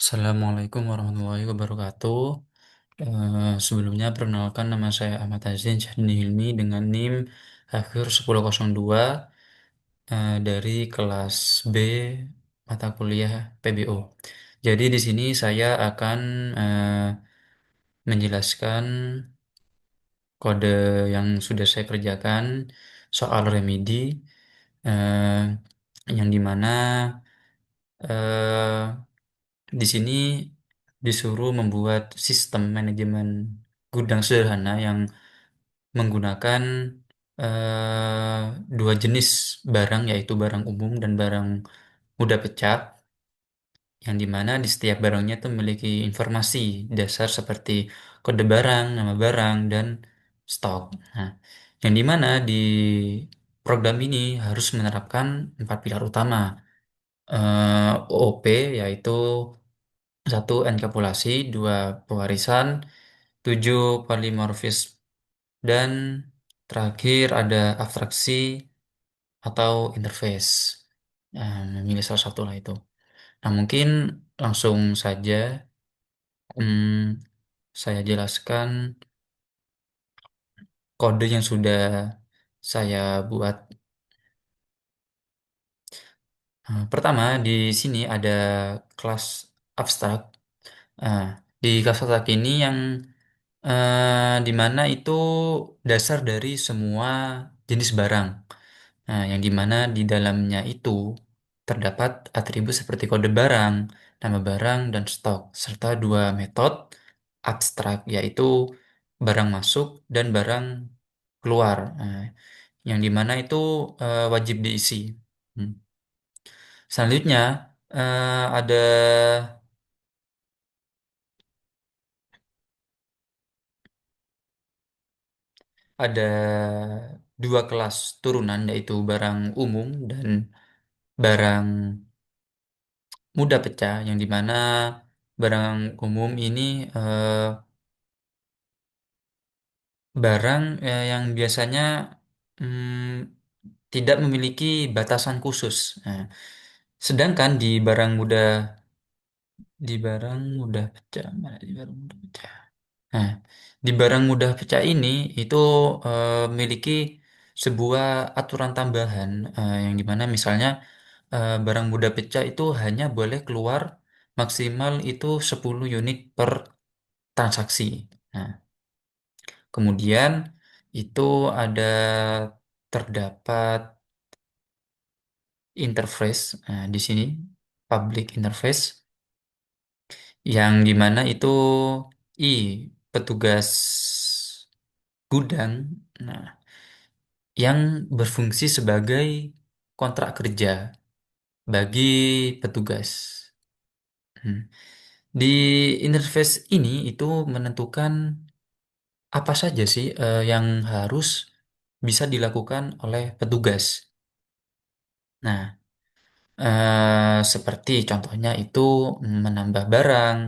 Assalamualaikum warahmatullahi wabarakatuh. Sebelumnya perkenalkan nama saya Ahmad Azin Syahrini Hilmi dengan NIM akhir 1002 dari kelas B mata kuliah PBO. Jadi di sini saya akan menjelaskan kode yang sudah saya kerjakan soal remedi eh, yang dimana eh, di sini disuruh membuat sistem manajemen gudang sederhana yang menggunakan dua jenis barang, yaitu barang umum dan barang mudah pecah, yang dimana di setiap barangnya itu memiliki informasi dasar seperti kode barang, nama barang, dan stok. Nah, yang dimana di program ini harus menerapkan empat pilar utama, OOP, yaitu satu enkapsulasi, dua pewarisan, tujuh polimorfisme, dan terakhir ada abstraksi atau interface. Memilih salah satu lah itu. Nah, mungkin langsung saja hmm, saya jelaskan kode yang sudah saya buat. Pertama, di sini ada kelas abstrak. Nah, di kelas abstrak ini yang di mana itu dasar dari semua jenis barang. Nah, yang dimana di dalamnya itu terdapat atribut seperti kode barang, nama barang, dan stok, serta dua metode abstrak, yaitu barang masuk dan barang keluar. Nah, yang dimana itu wajib diisi. Hmm. Selanjutnya ada ada dua kelas turunan, yaitu barang umum dan barang mudah pecah, yang dimana barang umum ini eh, barang yang biasanya tidak memiliki batasan khusus. Nah, sedangkan di barang mudah pecah, mana di barang mudah pecah. Nah, di barang mudah pecah ini itu memiliki sebuah aturan tambahan, yang dimana misalnya barang mudah pecah itu hanya boleh keluar maksimal itu 10 unit per transaksi. Nah, kemudian itu ada terdapat interface, di sini public interface, yang dimana itu petugas gudang, nah, yang berfungsi sebagai kontrak kerja bagi petugas. Hmm. Di interface ini itu menentukan apa saja sih yang harus bisa dilakukan oleh petugas. Nah, seperti contohnya itu menambah barang,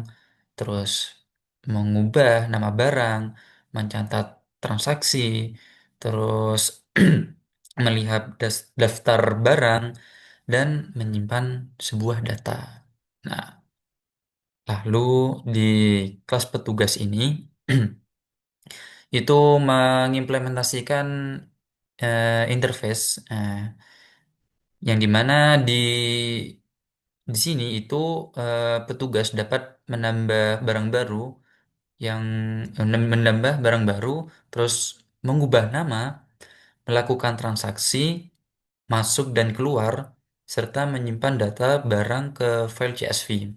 terus mengubah nama barang, mencatat transaksi, terus melihat daftar barang, dan menyimpan sebuah data. Nah, lalu di kelas petugas ini itu mengimplementasikan interface, yang dimana di sini itu petugas dapat menambah barang baru, yang menambah barang baru, terus mengubah nama, melakukan transaksi masuk dan keluar, serta menyimpan data barang ke file CSV.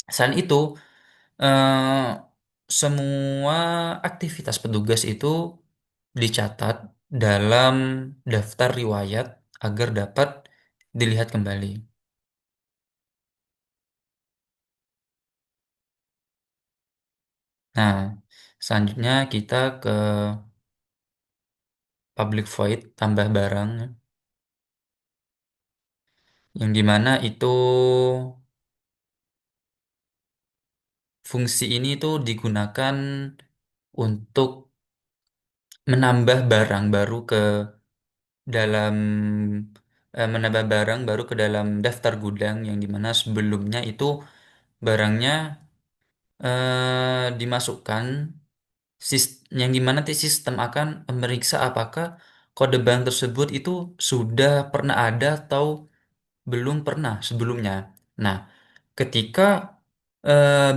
Selain itu, eh, semua aktivitas petugas itu dicatat dalam daftar riwayat agar dapat dilihat kembali. Nah, selanjutnya kita ke public void tambah barang, yang dimana itu fungsi ini tuh digunakan untuk menambah barang baru ke dalam menambah barang baru ke dalam daftar gudang, yang dimana sebelumnya itu barangnya dimasukkan yang dimana nanti sistem akan memeriksa apakah kode bank tersebut itu sudah pernah ada atau belum pernah sebelumnya. Nah, ketika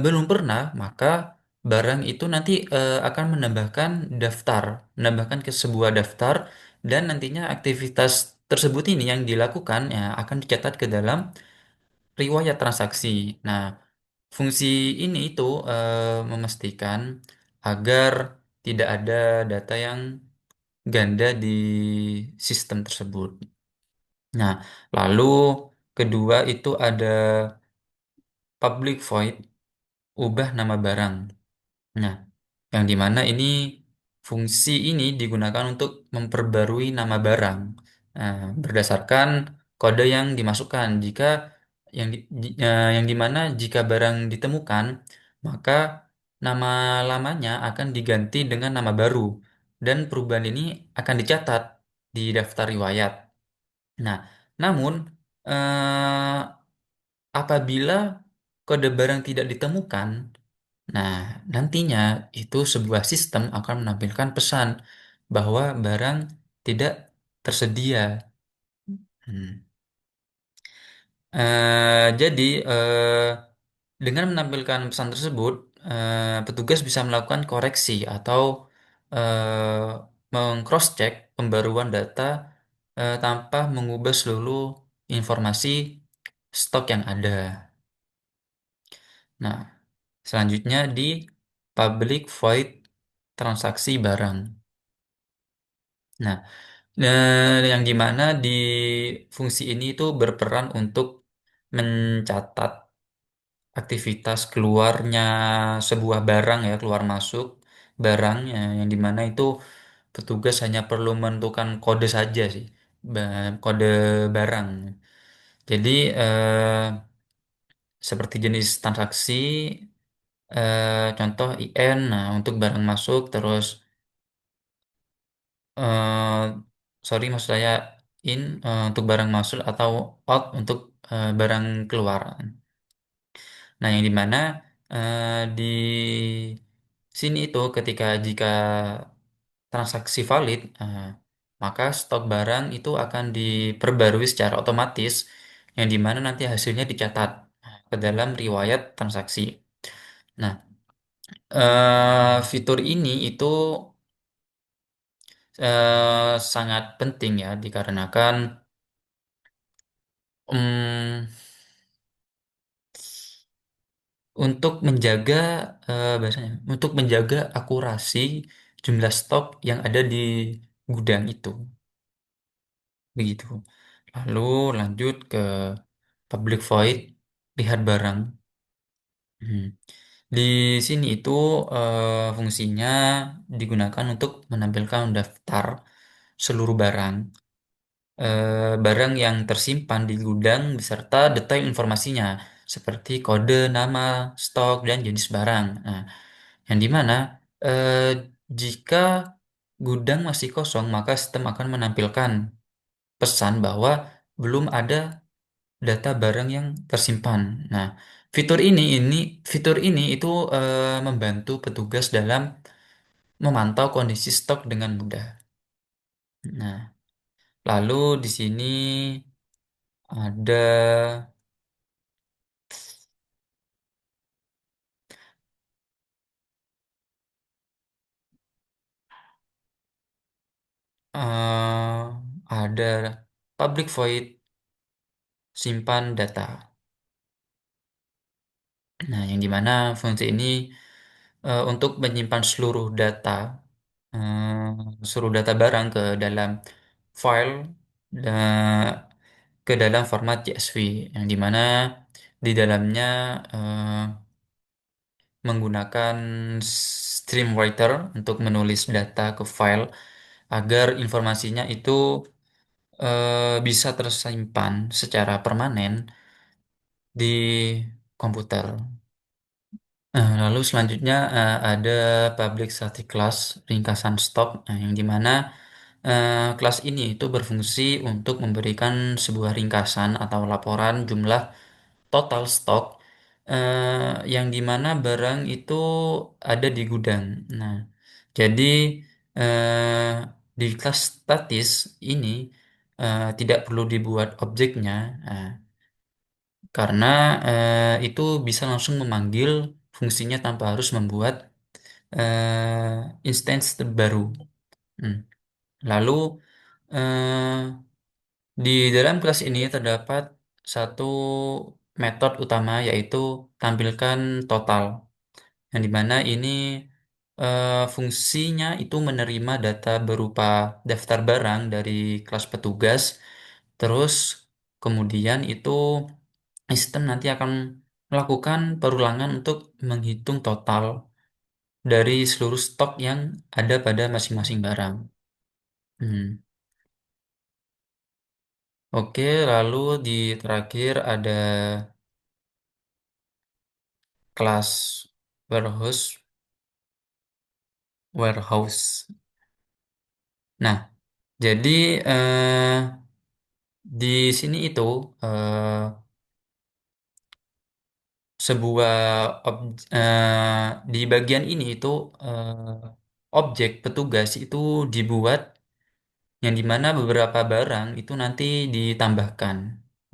belum pernah, maka barang itu nanti akan menambahkan ke sebuah daftar, dan nantinya aktivitas tersebut ini yang dilakukan ya akan dicatat ke dalam riwayat transaksi. Nah, fungsi ini itu memastikan agar tidak ada data yang ganda di sistem tersebut. Nah, lalu kedua itu ada public void, ubah nama barang. Nah, yang dimana ini fungsi ini digunakan untuk memperbarui nama barang berdasarkan kode yang dimasukkan. Yang dimana jika barang ditemukan, maka nama lamanya akan diganti dengan nama baru, dan perubahan ini akan dicatat di daftar riwayat. Nah, namun eh, apabila kode barang tidak ditemukan, nah, nantinya itu sebuah sistem akan menampilkan pesan bahwa barang tidak tersedia. Hmm. Jadi, dengan menampilkan pesan tersebut, petugas bisa melakukan koreksi atau meng-cross-check pembaruan data tanpa mengubah seluruh informasi stok yang ada. Nah, selanjutnya di public void transaksi barang. Nah, yang dimana di fungsi ini itu berperan untuk mencatat aktivitas keluarnya sebuah barang ya, keluar masuk barang ya, yang dimana itu petugas hanya perlu menentukan kode saja sih, kode barang. Jadi seperti jenis transaksi, contoh IN, nah untuk barang masuk, terus eh sorry maksud saya in untuk barang masuk, atau out untuk barang keluar. Nah, yang dimana di sini itu jika transaksi valid, maka stok barang itu akan diperbarui secara otomatis, yang dimana nanti hasilnya dicatat ke dalam riwayat transaksi. Nah, fitur ini itu sangat penting ya, dikarenakan mm, untuk menjaga bahasanya untuk menjaga akurasi jumlah stok yang ada di gudang itu, begitu. Lalu lanjut ke public void, lihat barang. Hmm. Di sini itu fungsinya digunakan untuk menampilkan daftar seluruh barang yang tersimpan di gudang beserta detail informasinya seperti kode, nama, stok, dan jenis barang. Nah, yang dimana eh, jika gudang masih kosong, maka sistem akan menampilkan pesan bahwa belum ada data barang yang tersimpan. Nah, fitur ini itu membantu petugas dalam memantau kondisi stok dengan mudah. Nah, lalu di sini ada eh, ada public void, simpan data. Nah, yang dimana fungsi ini untuk menyimpan seluruh data barang ke dalam file, ke dalam format CSV, yang dimana di dalamnya eh, menggunakan stream writer untuk menulis data ke file agar informasinya itu bisa tersimpan secara permanen di komputer. Lalu selanjutnya ada public static class, ringkasan stok, yang dimana kelas ini itu berfungsi untuk memberikan sebuah ringkasan atau laporan jumlah total stok yang dimana barang itu ada di gudang. Nah, jadi eh, di kelas statis ini tidak perlu dibuat objeknya, karena itu bisa langsung memanggil fungsinya tanpa harus membuat instance terbaru. Hmm. Lalu di dalam kelas ini terdapat satu metode utama yaitu tampilkan total, yang dimana ini fungsinya itu menerima data berupa daftar barang dari kelas petugas, terus kemudian itu sistem nanti akan melakukan perulangan untuk menghitung total dari seluruh stok yang ada pada masing-masing barang. Hmm. Oke, lalu di terakhir ada kelas warehouse. Warehouse. Nah, jadi di sini itu eh, sebuah di bagian ini itu objek petugas itu dibuat yang dimana beberapa barang itu nanti ditambahkan,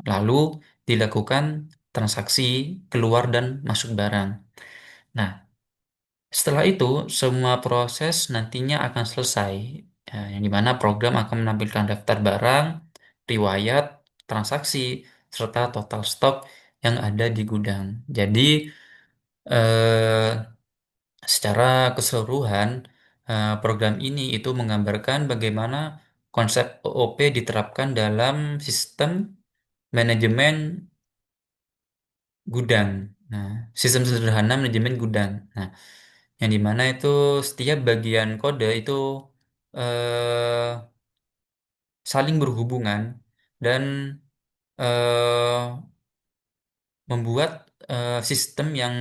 lalu dilakukan transaksi keluar dan masuk barang. Nah, setelah itu, semua proses nantinya akan selesai, yang dimana program akan menampilkan daftar barang, riwayat, transaksi, serta total stok yang ada di gudang. Jadi, eh, secara keseluruhan, program ini itu menggambarkan bagaimana konsep OOP diterapkan dalam sistem manajemen gudang. Nah, sistem sederhana manajemen gudang. Nah, yang dimana itu setiap bagian kode itu eh, saling berhubungan dan eh, membuat sistem yang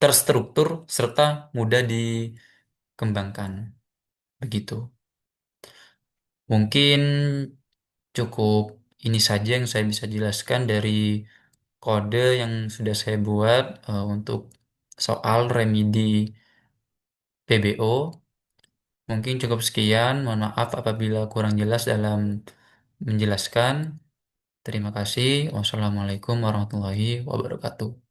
terstruktur serta mudah dikembangkan. Begitu. Mungkin cukup ini saja yang saya bisa jelaskan dari kode yang sudah saya buat untuk soal remedi PBO. Mungkin cukup sekian. Mohon maaf apabila kurang jelas dalam menjelaskan. Terima kasih. Wassalamualaikum warahmatullahi wabarakatuh.